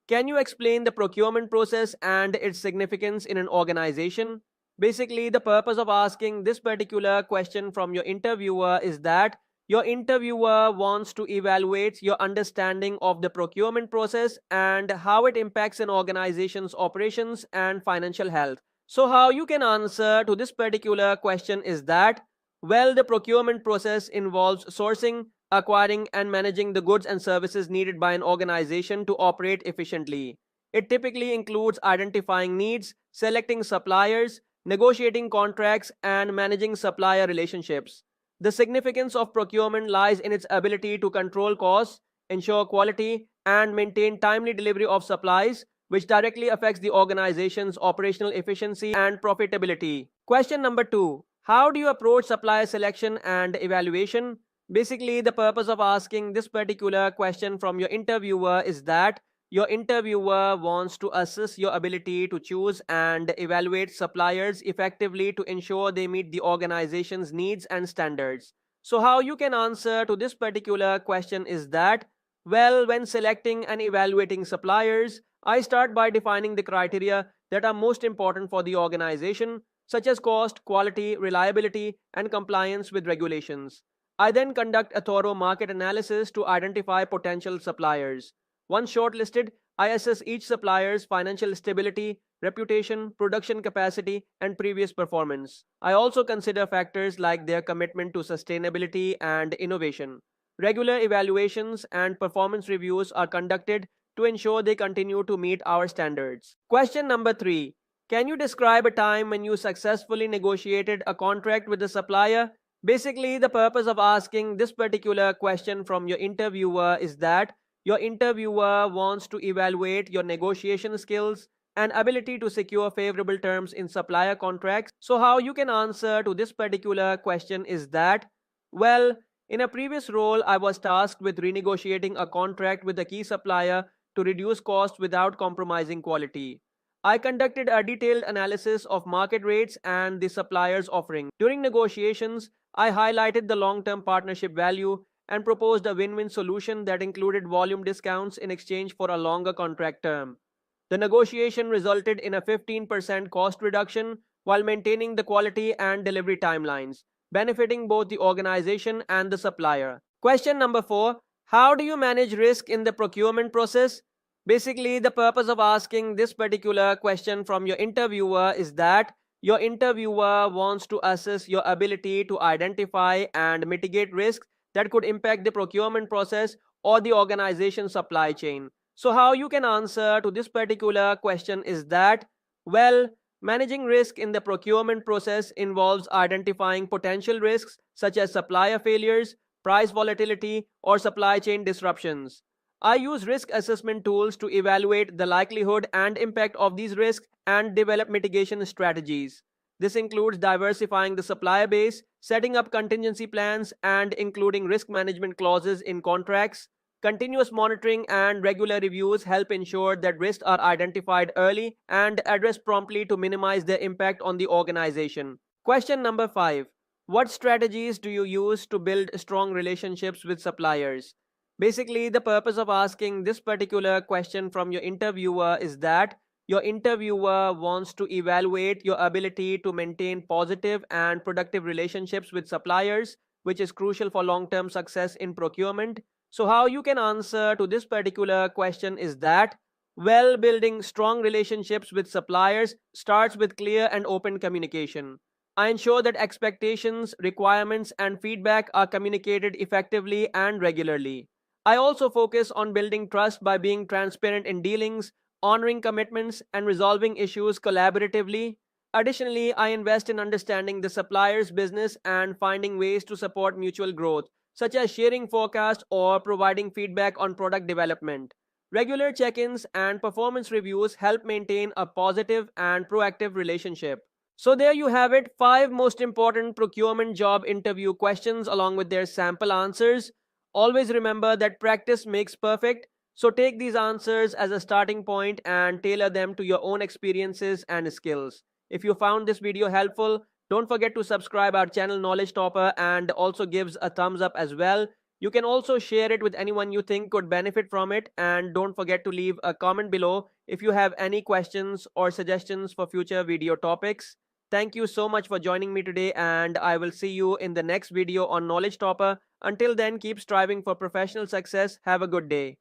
Can you explain the procurement process and its significance in an organization? Basically, the purpose of asking this particular question from your interviewer is that your interviewer wants to evaluate your understanding of the procurement process and how it impacts an organization's operations and financial health. So, how you can answer to this particular question is that, well, the procurement process involves sourcing, acquiring, and managing the goods and services needed by an organization to operate efficiently. It typically includes identifying needs, selecting suppliers, negotiating contracts, and managing supplier relationships. The significance of procurement lies in its ability to control costs, ensure quality, and maintain timely delivery of supplies, which directly affects the organization's operational efficiency and profitability. Question number two: how do you approach supplier selection and evaluation? Basically, the purpose of asking this particular question from your interviewer is that your interviewer wants to assess your ability to choose and evaluate suppliers effectively to ensure they meet the organization's needs and standards. So, how you can answer to this particular question is that, well, when selecting and evaluating suppliers, I start by defining the criteria that are most important for the organization, such as cost, quality, reliability, and compliance with regulations. I then conduct a thorough market analysis to identify potential suppliers. Once shortlisted, I assess each supplier's financial stability, reputation, production capacity, and previous performance. I also consider factors like their commitment to sustainability and innovation. Regular evaluations and performance reviews are conducted to ensure they continue to meet our standards. Question number three: can you describe a time when you successfully negotiated a contract with the supplier? Basically, the purpose of asking this particular question from your interviewer is that your interviewer wants to evaluate your negotiation skills and ability to secure favorable terms in supplier contracts. So, how you can answer to this particular question is that, well, in a previous role, I was tasked with renegotiating a contract with a key supplier to reduce costs without compromising quality. I conducted a detailed analysis of market rates and the supplier's offering. During negotiations, I highlighted the long term partnership value and proposed a win win solution that included volume discounts in exchange for a longer contract term. The negotiation resulted in a 15% cost reduction while maintaining the quality and delivery timelines, benefiting both the organization and the supplier. Question number four: how do you manage risk in the procurement process? Basically, the purpose of asking this particular question from your interviewer is that your interviewer wants to assess your ability to identify and mitigate risks that could impact the procurement process or the organization's supply chain. So, how you can answer to this particular question is that, well, managing risk in the procurement process involves identifying potential risks such as supplier failures, price volatility, or supply chain disruptions. I use risk assessment tools to evaluate the likelihood and impact of these risks and develop mitigation strategies. This includes diversifying the supplier base, setting up contingency plans, and including risk management clauses in contracts. Continuous monitoring and regular reviews help ensure that risks are identified early and addressed promptly to minimize their impact on the organization. Question number five: what strategies do you use to build strong relationships with suppliers? Basically, the purpose of asking this particular question from your interviewer is that your interviewer wants to evaluate your ability to maintain positive and productive relationships with suppliers, which is crucial for long term success in procurement. So, how you can answer to this particular question is that, well, building strong relationships with suppliers starts with clear and open communication. I ensure that expectations, requirements, and feedback are communicated effectively and regularly. I also focus on building trust by being transparent in dealings, honoring commitments, and resolving issues collaboratively. Additionally, I invest in understanding the supplier's business and finding ways to support mutual growth, such as sharing forecasts or providing feedback on product development. Regular check ins and performance reviews help maintain a positive and proactive relationship. So, there you have it, 5 most important procurement job interview questions along with their sample answers. Always remember that practice makes perfect, so take these answers as a starting point and tailor them to your own experiences and skills. If you found this video helpful, don't forget to subscribe our channel Knowledge Topper and also gives a thumbs up as well. You can also share it with anyone you think could benefit from it, and don't forget to leave a comment below if you have any questions or suggestions for future video topics. Thank you so much for joining me today, and I will see you in the next video on Knowledge Topper. Until then, keep striving for professional success. Have a good day.